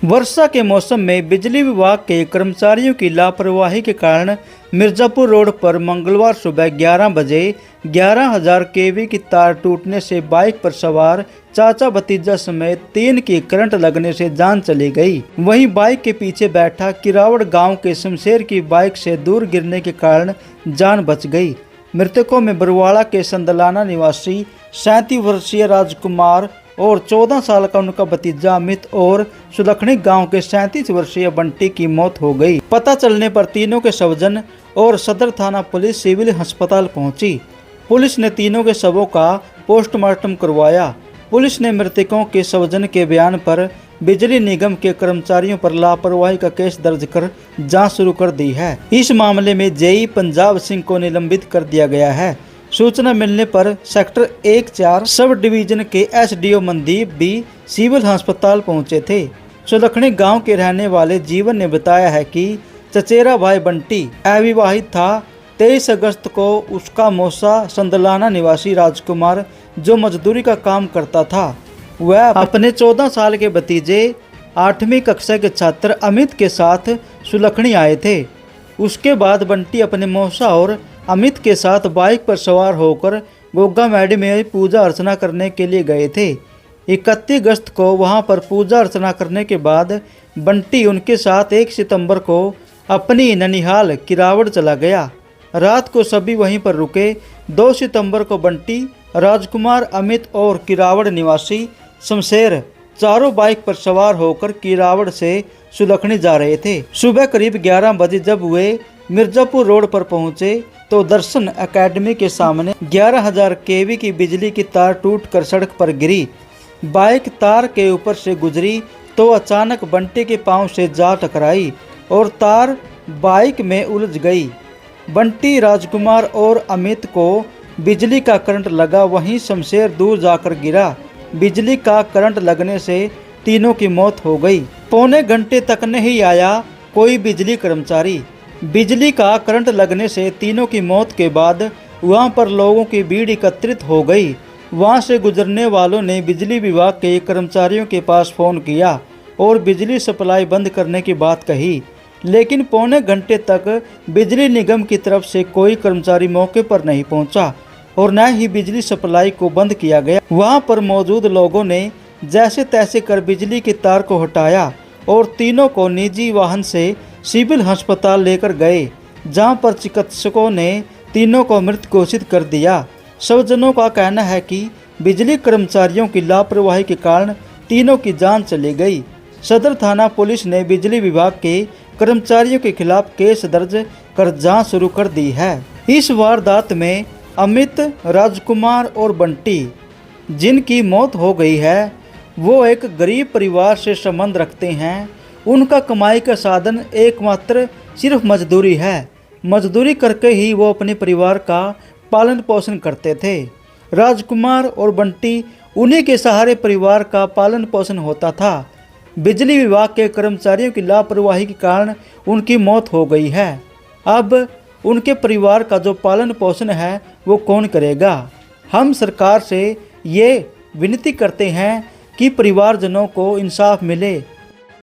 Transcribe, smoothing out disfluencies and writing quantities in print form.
वर्षा के मौसम में बिजली विभाग के कर्मचारियों की लापरवाही के कारण मिर्जापुर रोड पर मंगलवार सुबह 11 बजे 11,000 केवी की तार टूटने से बाइक पर सवार चाचा भतीजा समेत 3 की करंट लगने से जान चली गई। वहीं बाइक के पीछे बैठा किरावड़ गांव के शमशेर की बाइक से दूर गिरने के कारण जान बच गई। मृतकों में बरवाड़ा के संदलाना निवासी 37 वर्षीय राजकुमार और 14 साल का उनका भतीजा अमित और सुलखनी गांव के 37 वर्षीय बंटी की मौत हो गई। पता चलने पर तीनों के स्वजन और सदर थाना पुलिस सिविल अस्पताल पहुंची। पुलिस ने तीनों के शवों का पोस्टमार्टम करवाया। पुलिस ने मृतकों के स्वजन के बयान पर बिजली निगम के कर्मचारियों पर लापरवाही का केस दर्ज कर जांच शुरू कर दी है। इस मामले में जेई पंजाब सिंह को निलंबित कर दिया गया है। सूचना मिलने पर सेक्टर 1-4 सब डिवीजन के एसडीओ मनदीप भी सिविल अस्पताल पहुंचे थे। सुलखनी गांव के रहने वाले जीवन ने बताया है कि चचेरा भाई बंटी अविवाहित था। 23 अगस्त को उसका मौसा संदलाना निवासी राजकुमार जो मजदूरी का काम करता था, वह अपने 14 साल के भतीजे 8वीं कक्षा के छात्र अमित के साथ सुलखनी आए थे। उसके बाद बंटी अपने मौसा और अमित के साथ बाइक पर सवार होकर गोगा मैडी में पूजा अर्चना करने के लिए गए थे। 31 अगस्त को वहां पर पूजा अर्चना करने के बाद बंटी उनके साथ 1 सितंबर को अपनी ननिहाल किरावड़ चला गया। रात को सभी वहीं पर रुके। 2 सितंबर को बंटी, राजकुमार, अमित और किरावड़ निवासी शमशेर चारों बाइक पर सवार होकर किरावड़ से सुलखनी जा रहे थे। सुबह करीब 11 बजे जब वे मिर्जापुर रोड पर पहुंचे तो दर्शन एकेडमी के सामने 11,000 केवी की बिजली की तार टूटकर सड़क पर गिरी। बाइक तार के ऊपर से गुजरी तो अचानक बंटी के पांव से जा टकराई और तार बाइक में उलझ गई। बंटी, राजकुमार और अमित को बिजली का करंट लगा। वहीं शमशेर दूर जाकर गिरा। बिजली का करंट लगने से तीनों की मौत हो गई। पौने घंटे तक नहीं आया कोई बिजली कर्मचारी। बिजली का करंट लगने से तीनों की मौत के बाद वहां पर लोगों की भीड़ एकत्रित हो गई। वहां से गुजरने वालों ने बिजली विभाग के कर्मचारियों के पास फ़ोन किया और बिजली सप्लाई बंद करने की बात कही, लेकिन पौने घंटे तक बिजली निगम की तरफ से कोई कर्मचारी मौके पर नहीं पहुंचा और न ही बिजली सप्लाई को बंद किया गया। वहां पर मौजूद लोगों ने जैसे तैसे कर बिजली की तार को हटाया और तीनों को निजी वाहन से सिविल अस्पताल लेकर गए, जहां पर चिकित्सकों ने तीनों को मृत घोषित कर दिया। स्वजनों का कहना है कि बिजली कर्मचारियों की लापरवाही के कारण तीनों की जान चली गई। सदर थाना पुलिस ने बिजली विभाग के कर्मचारियों के खिलाफ केस दर्ज कर जांच शुरू कर दी है। इस वारदात में अमित, राजकुमार और बंटी जिनकी मौत हो गई है, वो एक गरीब परिवार से संबंध रखते हैं। उनका कमाई का साधन एकमात्र सिर्फ मजदूरी है। मजदूरी करके ही वो अपने परिवार का पालन पोषण करते थे। राजकुमार और बंटी उन्हीं के सहारे परिवार का पालन पोषण होता था। बिजली विभाग के कर्मचारियों की लापरवाही के कारण उनकी मौत हो गई है। अब उनके परिवार का जो पालन पोषण है वो कौन करेगा? हम सरकार से ये विनती करते हैं कि परिवारजनों को इंसाफ मिले